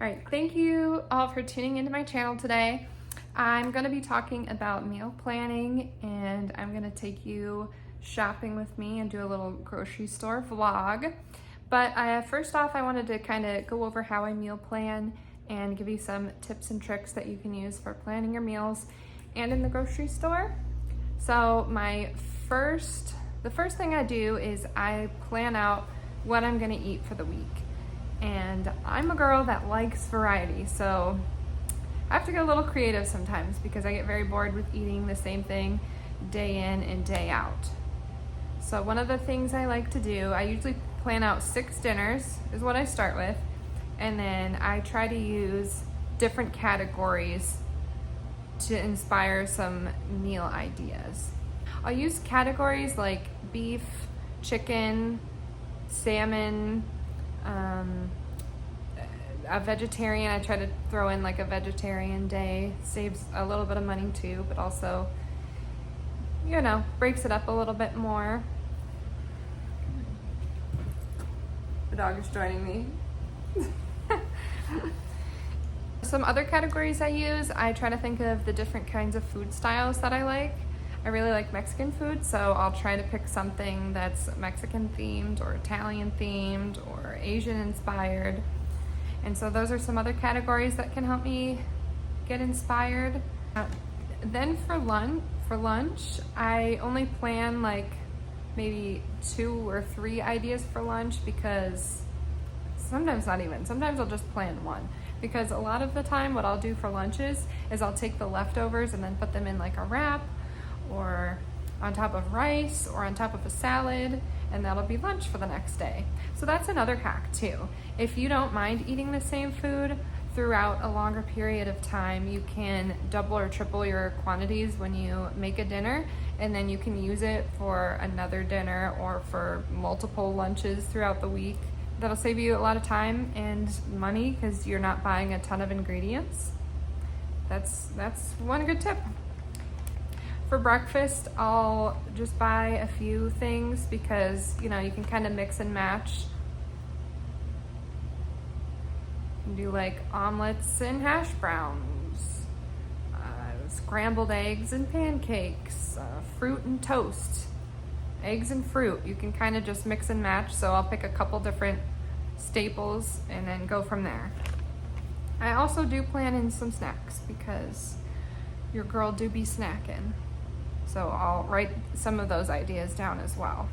All right, thank you all for tuning into my channel today. I'm gonna be talking about meal planning, and I'm gonna take you shopping with me and do a little grocery store vlog. But first off, I wanted to kind of go over how I meal plan and give you some tips and tricks that you can use for planning your meals and in the grocery store. So the first thing I do is I plan out what I'm gonna eat for the week. And I'm a girl that likes variety, so I have to get a little creative sometimes because I get very bored with eating the same thing day in and day out. So one of the things I like to do, I usually plan out 6 dinners is what I start with, and then I try to use different categories to inspire some meal ideas. I'll use categories like beef, chicken, salmon, a vegetarian. I try to throw in like a vegetarian day, saves a little bit of money too, but also, you know, breaks it up a little bit more. The dog is joining me. Some other categories I use, I try to think of the different kinds of food styles that I like. I really like Mexican food, so I'll try to pick something that's Mexican themed or Italian themed or Asian inspired. And so those are some other categories that can help me get inspired. Then for lunch, I only plan like maybe 2 or 3 ideas for lunch, because sometimes not even. Sometimes I'll just plan 1. Because a lot of the time what I'll do for lunches is I'll take the leftovers and then put them in like a wrap or on top of rice or on top of a salad, and that'll be lunch for the next day. So that's another hack too. If you don't mind eating the same food throughout a longer period of time, you can double or triple your quantities when you make a dinner, and then you can use it for another dinner or for multiple lunches throughout the week. That'll save you a lot of time and money because you're not buying a ton of ingredients. That's one good tip. For breakfast, I'll just buy a few things because, you know, you can kind of mix and match. You can do like omelets and hash browns, scrambled eggs and pancakes, fruit and toast, eggs and fruit. You can kind of just mix and match, so I'll pick a couple different staples and then go from there. I also do plan in some snacks because your girl do be snacking. So I'll write some of those ideas down as well.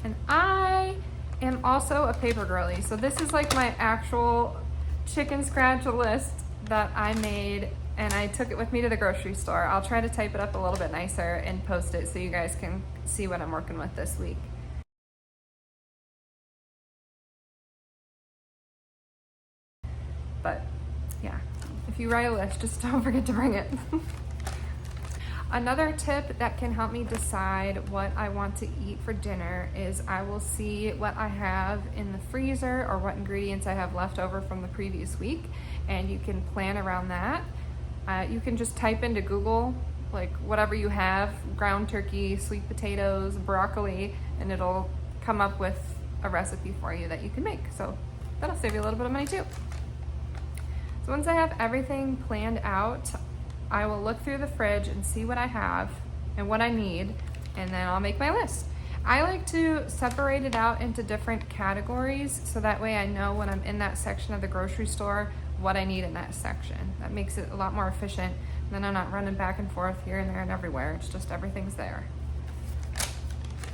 And I am also a paper girly. So this is like my actual chicken scratch list that I made, and I took it with me to the grocery store. I'll try to type it up a little bit nicer and post it so you guys can see what I'm working with this week. But yeah, if you write a list, just don't forget to bring it. Another tip that can help me decide what I want to eat for dinner is I will see what I have in the freezer or what ingredients I have left over from the previous week, and you can plan around that. You can just type into Google like whatever you have, ground turkey, sweet potatoes, broccoli, and it'll come up with a recipe for you that you can make. So that'll save you a little bit of money too. So once I have everything planned out, I will look through the fridge and see what I have and what I need, and then I'll make my list. I like to separate it out into different categories so that way I know when I'm in that section of the grocery store what I need in that section. That makes it a lot more efficient, and then I'm not running back and forth here and there and everywhere. It's just everything's there.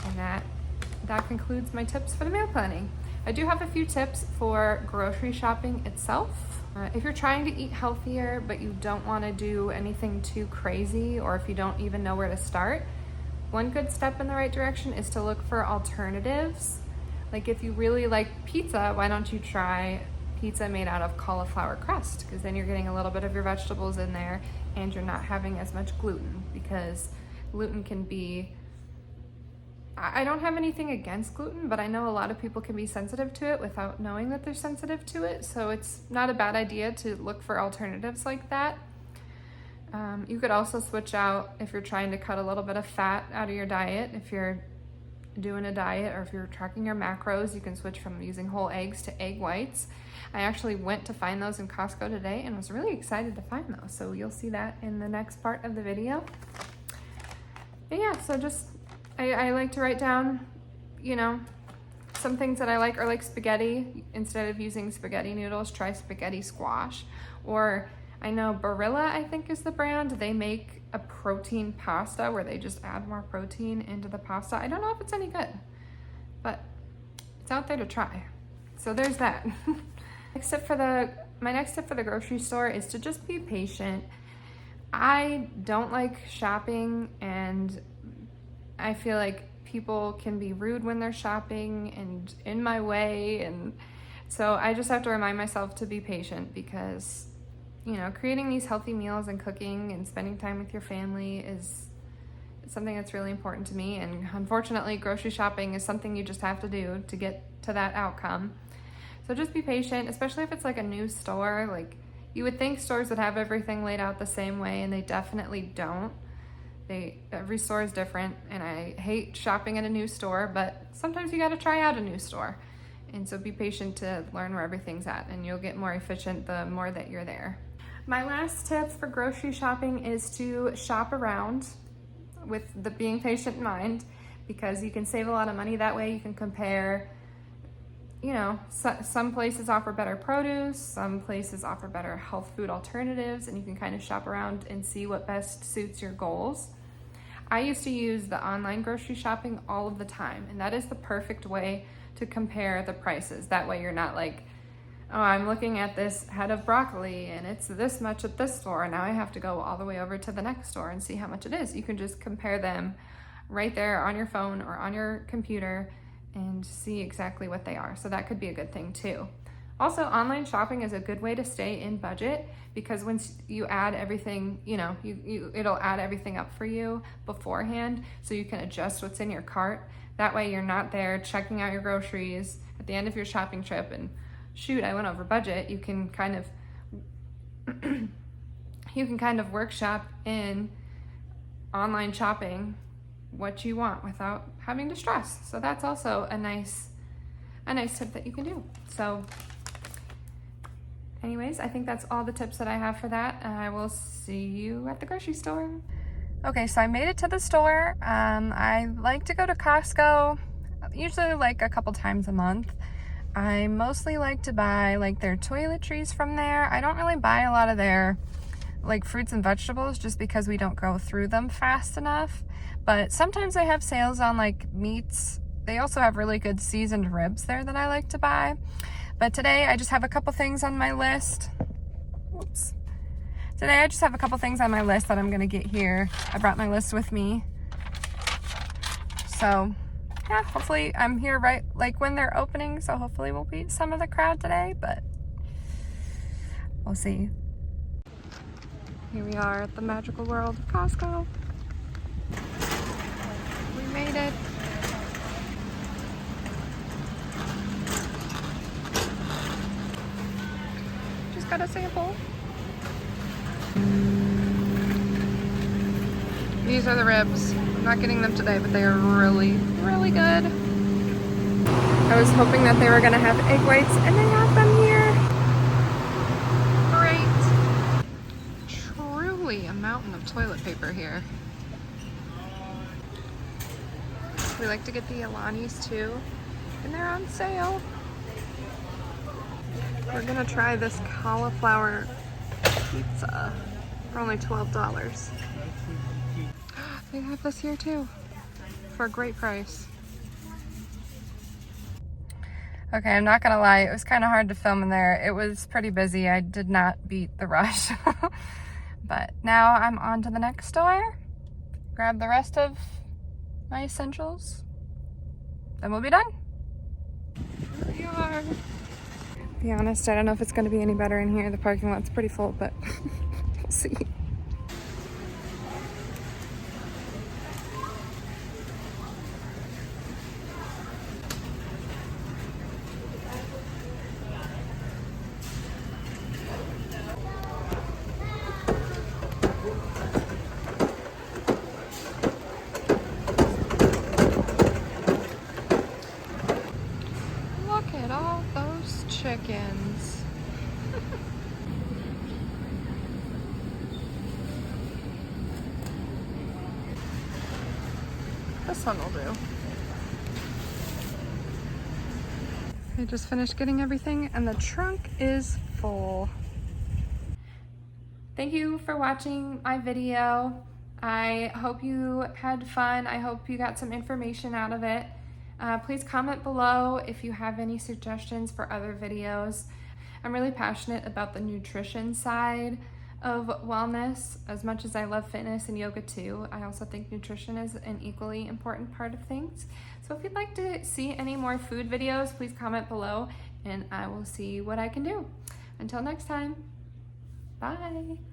And that concludes my tips for the meal planning. I do have a few tips for grocery shopping itself. If you're trying to eat healthier but you don't want to do anything too crazy, or if you don't even know where to start, one good step in the right direction is to look for alternatives. Like if you really like pizza, why don't you try pizza made out of cauliflower crust, because then you're getting a little bit of your vegetables in there and you're not having as much gluten, because gluten can be, I don't have anything against gluten, but I know a lot of people can be sensitive to it without knowing that they're sensitive to it. So it's not a bad idea to look for alternatives like that. You could also switch out if you're trying to cut a little bit of fat out of your diet. If you're doing a diet or if you're tracking your macros, you can switch from using whole eggs to egg whites. I actually went to find those in Costco today and was really excited to find those. So you'll see that in the next part of the video. But yeah, so just, I like to write down, you know, some things that I like are like spaghetti. Instead of using spaghetti noodles, try spaghetti squash. Or I know Barilla, I think is the brand. They make a protein pasta where they just add more protein into the pasta. I don't know if it's any good, but it's out there to try. So there's that. My next tip for the grocery store is to just be patient. I don't like shopping, and I feel like people can be rude when they're shopping and in my way, and so I just have to remind myself to be patient because, you know, creating these healthy meals and cooking and spending time with your family is something that's really important to me, and unfortunately grocery shopping is something you just have to do to get to that outcome. So just be patient, especially if it's like a new store. Like, you would think stores would have everything laid out the same way, and they definitely don't. Every store is different, and I hate shopping at a new store, but sometimes you gotta try out a new store. And so be patient to learn where everything's at, and you'll get more efficient the more that you're there. My last tip for grocery shopping is to shop around with the being patient in mind, because you can save a lot of money that way. You can compare, you know, some places offer better produce, some places offer better health food alternatives, and you can kind of shop around and see what best suits your goals. I used to use the online grocery shopping all of the time, and that is the perfect way to compare the prices. That way you're not like, oh, I'm looking at this head of broccoli and it's this much at this store, and now I have to go all the way over to the next store and see how much it is. You can just compare them right there on your phone or on your computer and see exactly what they are. So that could be a good thing too. Also, online shopping is a good way to stay in budget, because once you add everything, you know, it'll add everything up for you beforehand, so you can adjust what's in your cart. That way you're not there checking out your groceries at the end of your shopping trip and, shoot, I went over budget. You can kind of workshop in online shopping what you want without having to stress. So that's also a nice tip that you can do. So anyways, I think that's all the tips that I have for that. I will see you at the grocery store. Okay, so I made it to the store. I like to go to Costco, usually like a couple times a month. I mostly like to buy like their toiletries from there. I don't really buy a lot of their like fruits and vegetables just because we don't go through them fast enough. But sometimes they have sales on like meats. They also have really good seasoned ribs there that I like to buy. But today I just have a couple things on my list. Whoops. Today I just have a couple things on my list that I'm gonna get here. I brought my list with me. So yeah, hopefully I'm here right like when they're opening, so hopefully we'll beat some of the crowd today, but we'll see. Here we are at the magical world of Costco. We made it. Just got a sample. These are the ribs. I'm not getting them today, but they are really, really good. I was hoping that they were gonna have egg whites, and they have them here. Great. Truly a mountain of toilet paper here. We like to get the Alani's too, and they're on sale. We're gonna try this cauliflower pizza for only $12. They have this here too for a great price. Okay, I'm not gonna lie, it was kind of hard to film in there. It was pretty busy. I did not beat the rush. But now I'm on to the next store, grab the rest of my essentials, then we'll be done. Here we are. To be honest, I don't know if it's gonna be any better in here. The parking lot's pretty full, but we'll see. this one will do. I just finished getting everything and the trunk is full. Thank you for watching my video. I hope you had fun. I hope you got some information out of it. Please comment below if you have any suggestions for other videos. I'm really passionate about the nutrition side of wellness. As much as I love fitness and yoga too, I also think nutrition is an equally important part of things. So if you'd like to see any more food videos, please comment below and I will see what I can do. Until next time, bye.